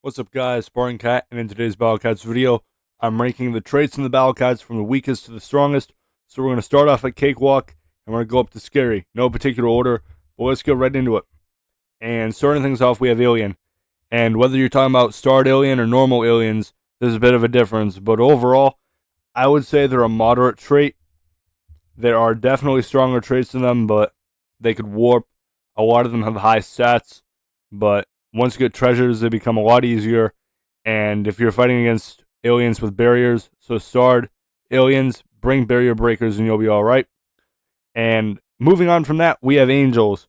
What's up guys, Sparring Cat, and in today's Battle Cats video, I'm ranking the traits in the Battle Cats from the weakest to the strongest. So we're going to start off at Cakewalk, and we're going to go up to Scary. No particular order, but let's get right into it. And starting things off, we have Alien. And whether you're talking about starred alien or normal aliens, there's a bit of a difference. But overall, I would say they're a moderate trait. There are definitely stronger traits in them, but they could warp. A lot of them have high stats, but once you get treasures, they become a lot easier. And if you're fighting against aliens with barriers, so starred aliens, bring barrier breakers and you'll be alright. And moving on from that, we have angels.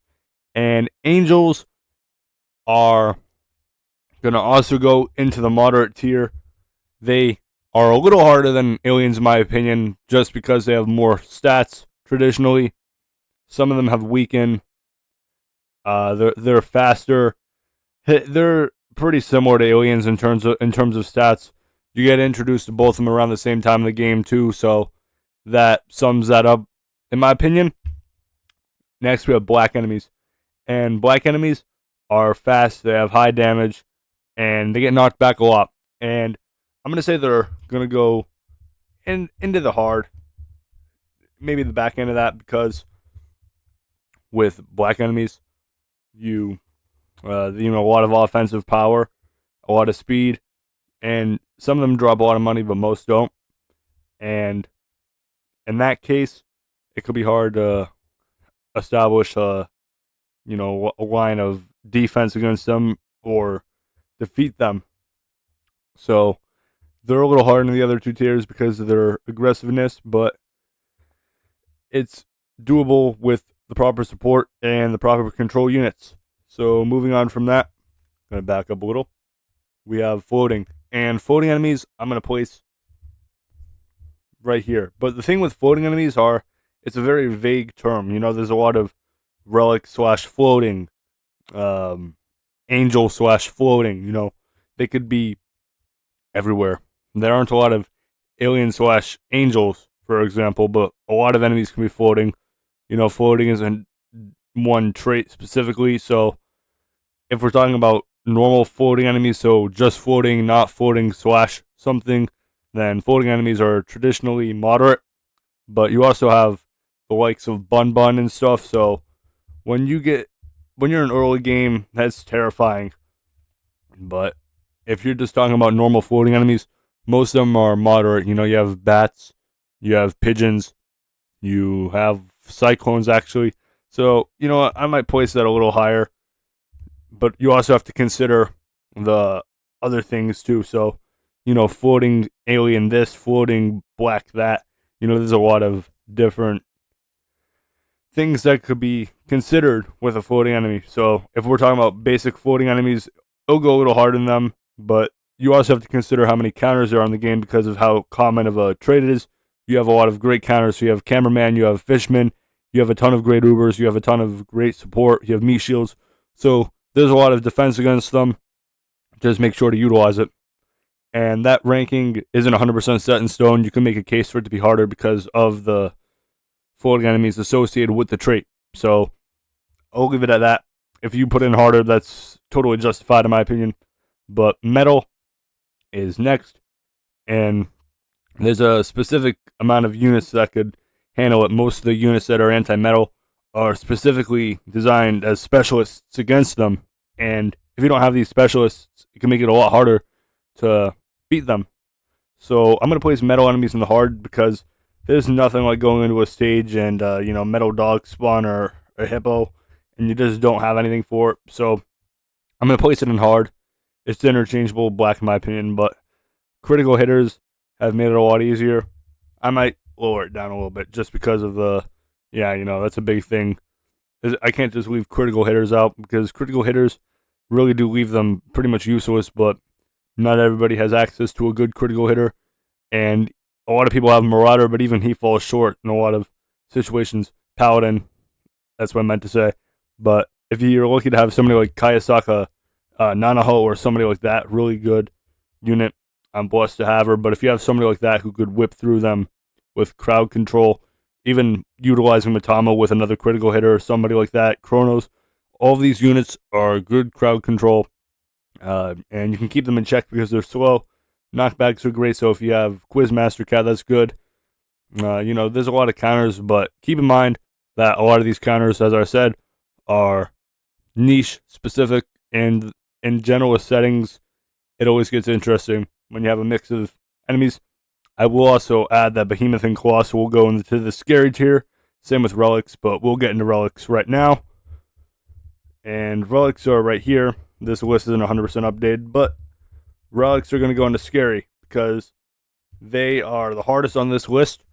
And angels are going to also go into the moderate tier. They are a little harder than aliens, in my opinion, just because they have more stats traditionally. Some of them have weaken. They're faster. They're pretty similar to aliens in terms of stats. You get introduced to both of them around the same time in the game too, so that sums that up, in my opinion. Next, we have black enemies, and black enemies are fast. They have high damage, and they get knocked back a lot. And I'm gonna say they're gonna go into the hard, maybe the back end of that, because with black enemies, a lot of offensive power, a lot of speed, and some of them drop a lot of money, but most don't. And in that case, it could be hard to establish a line of defense against them or defeat them. So they're a little harder than the other two tiers because of their aggressiveness, but it's doable with the proper support and the proper control units. So moving on from that, I'm going to back up a little. We have floating. And floating enemies, I'm going to place right here. But the thing with floating enemies it's a very vague term. There's a lot of relic / floating, angel / floating. They could be everywhere. There aren't a lot of alien / angels, for example, but a lot of enemies can be floating. Floating isn't one trait specifically, so if we're talking about normal floating enemies, so just floating, not floating / something, then floating enemies are traditionally moderate. But you also have the likes of Bun Bun and stuff, so when you're in early game, that's terrifying. But if you're just talking about normal floating enemies, most of them are moderate. You have bats, you have pigeons, you have cyclones, actually. So, I might place that a little higher. But you also have to consider the other things too. So, floating alien this, floating black that. There's a lot of different things that could be considered with a floating enemy. So, if we're talking about basic floating enemies, it'll go a little harder than them. But you also have to consider how many counters there are in the game because of how common of a trait it is. You have a lot of great counters. So you have cameraman, you have fishman, you have a ton of great Ubers, you have a ton of great support, you have meat shields. So there's a lot of defense against them. Just make sure to utilize it. And that ranking isn't 100% set in stone. You can make a case for it to be harder because of the floating enemies associated with the trait. So I'll leave it at that. If you put in harder, that's totally justified in my opinion. But metal is next. And there's a specific amount of units that could handle it. Most of the units that are anti-metal are specifically designed as specialists against them. And if you don't have these specialists, it can make it a lot harder to beat them. So I'm going to place metal enemies in the hard because there's nothing like going into a stage and, metal dog spawn or a hippo, and you just don't have anything for it. So I'm going to place it in hard. It's interchangeable black in my opinion, but critical hitters have made it a lot easier. I might lower it down a little bit just because of that's a big thing. I can't just leave critical hitters out because critical hitters really do leave them pretty much useless, but not everybody has access to a good critical hitter. And a lot of people have Marauder, but even he falls short in a lot of situations. Paladin, that's what I meant to say. But if you're lucky to have somebody like Kayasaka, Nanaho, or somebody like that, really good unit, I'm blessed to have her. But if you have somebody like that who could whip through them with crowd control, even utilizing Matama with another critical hitter or somebody like that, Chronos, all of these units are good crowd control and you can keep them in check because they're slow. Knockbacks are great, so if you have Quizmaster Cat, that's good. There's a lot of counters, but keep in mind that a lot of these counters, as I said, are niche specific, and in generalist settings, it always gets interesting when you have a mix of enemies. I will also add that Behemoth and Colossal will go into the scary tier. Same with Relics, but we'll get into Relics right now. And Relics are right here. This list isn't 100% updated, but Relics are going to go into scary because they are the hardest on this list,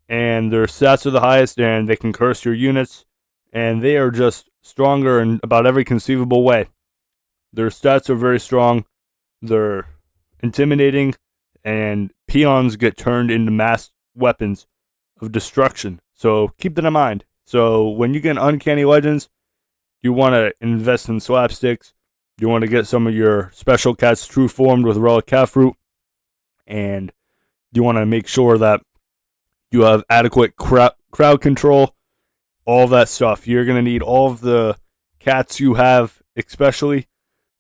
and their stats are the highest, and they can curse your units, and they are just stronger in about every conceivable way. Their stats are very strong. They're intimidating, and peons get turned into mass weapons of destruction. So keep that in mind. So when you get Uncanny Legends, you want to invest in slapsticks. You want to get some of your special cats true formed with Relic Cat Fruit, and you want to make sure that you have adequate crowd control, all that stuff. You're going to need all of the cats you have, especially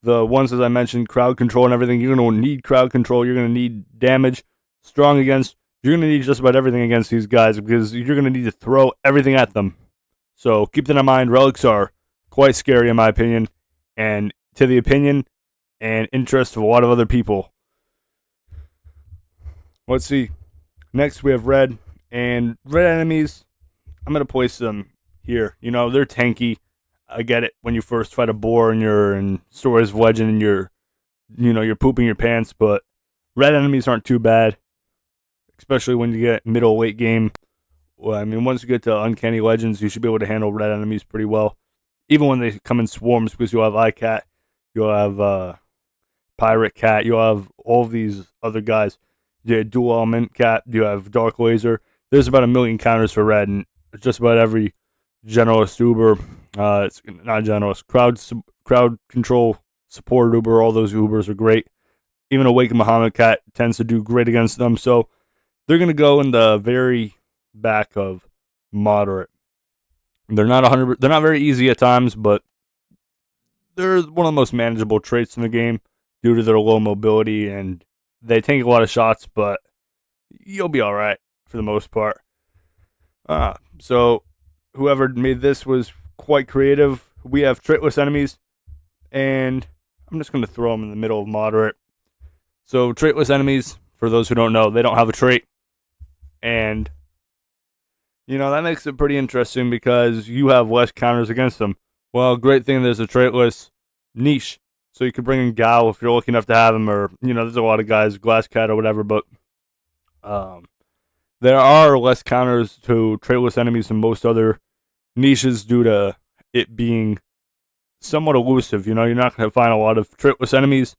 the ones, as I mentioned, crowd control and everything. You're going to need crowd control. You're going to need damage, strong against. You're going to need just about everything against these guys because you're going to need to throw everything at them. So keep that in mind. Relics are quite scary in my opinion, and to the opinion and interest of a lot of other people. Let's see. Next we have red, and red enemies, I'm going to place them here. They're tanky. I get it when you first fight a boar and you're in Stories of Legend and you're pooping your pants, but red enemies aren't too bad, especially when you get middle late game. Well, once you get to Uncanny Legends, you should be able to handle red enemies pretty well, even when they come in swarms, because you'll have iCat, you'll have Pirate Cat, you'll have all of these other guys. You have Dual Element Cat, you have Dark Laser. There's about 1 million counters for red, and just about every generalist Uber, it's not generalist, crowd control support Uber, all those Ubers are great. Even Awakened Muhammad Cat tends to do great against them, so they're going to go in the very back of moderate. They're not very easy at times, but they're one of the most manageable traits in the game due to their low mobility, and they take a lot of shots, but you'll be all right for the most part. So whoever made this was quite creative. We have Traitless enemies, and I'm just going to throw them in the middle of moderate. So Traitless enemies, for those who don't know, they don't have a trait, and that makes it pretty interesting because you have less counters against them. Well, great thing there's a Traitless niche, so you could bring in Gao if you're lucky enough to have him, or there's a lot of guys, Glass Cat or whatever, but there are less counters to Traitless enemies than most other niches due to it being somewhat elusive. You're not going to find a lot of Traitless enemies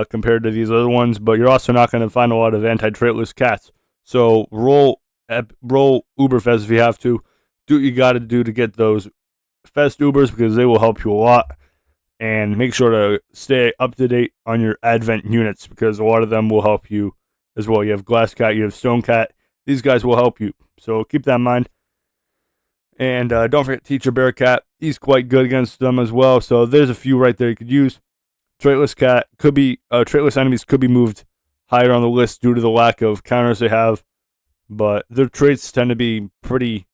compared to these other ones, but you're also not going to find a lot of anti-Traitless cats. So roll Uberfest if you have to. Do what you got to do to get those Fest Ubers because they will help you a lot. And make sure to stay up to date on your Advent units because a lot of them will help you as well. You have Glass Cat, you have Stone Cat. These guys will help you. So keep that in mind. And don't forget Teacher Bear Cat. He's quite good against them as well. So there's a few right there you could use. Traitless Cat could be Traitless enemies could be moved higher on the list due to the lack of counters they have, but their traits tend to be pretty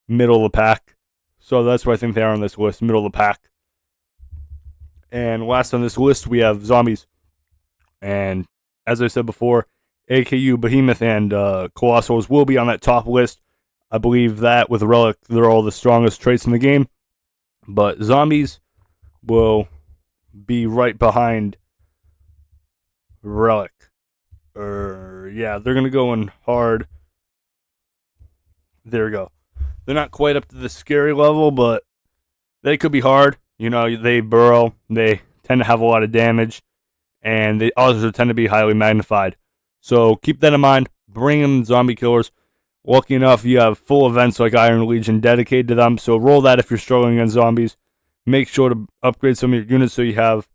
middle of the pack. So that's why I think they are on this list, middle of the pack. And last on this list, we have zombies. And as I said before, AKU, Behemoth, and Colossals will be on that top list. I believe that with Relic, they're all the strongest traits in the game. But zombies will be right behind Relic. They're going to go in hard. There we go. They're not quite up to the scary level, but they could be hard. They burrow, they tend to have a lot of damage, and they also tend to be highly magnified. So keep that in mind. Bring in zombie killers. Lucky enough, you have full events like Iron Legion dedicated to them, so roll that if you're struggling against zombies. Make sure to upgrade some of your units so you have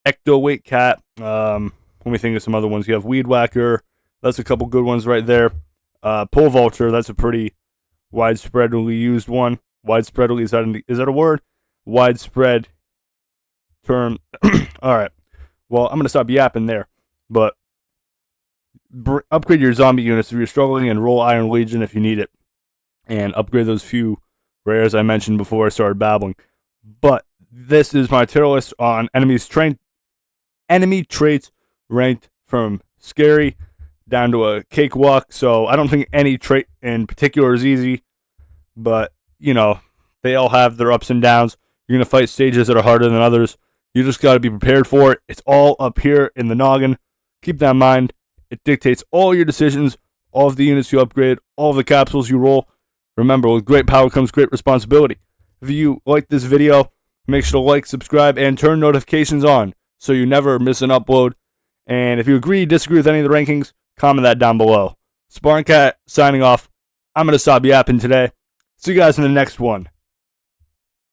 Ecto Weight Cat. Let me think of some other ones. You have Weed Whacker. That's a couple good ones right there. Pole Vulture, that's a pretty widespreadly used one. Widespreadly, is that a word? Widespread term. All right. Well, I'm going to stop yapping there. But upgrade your zombie units if you're struggling, and roll Iron Legion if you need it. And upgrade those few rares I mentioned before I started babbling. But this is my tier list on enemy traits ranked from scary down to a cakewalk. So I don't think any trait in particular is easy, but they all have their ups and downs. You're going to fight stages that are harder than others. You just got to be prepared for it. It's all up here in the noggin. Keep that in mind. It dictates all your decisions, all of the units you upgrade, all of the capsules you roll. Remember, with great power comes great responsibility. If you like this video, make sure to like, subscribe, and turn notifications on so you never miss an upload. And if you agree, disagree with any of the rankings, comment that down below. Sparring Cat signing off. I'm going to stop yapping today. See you guys in the next one.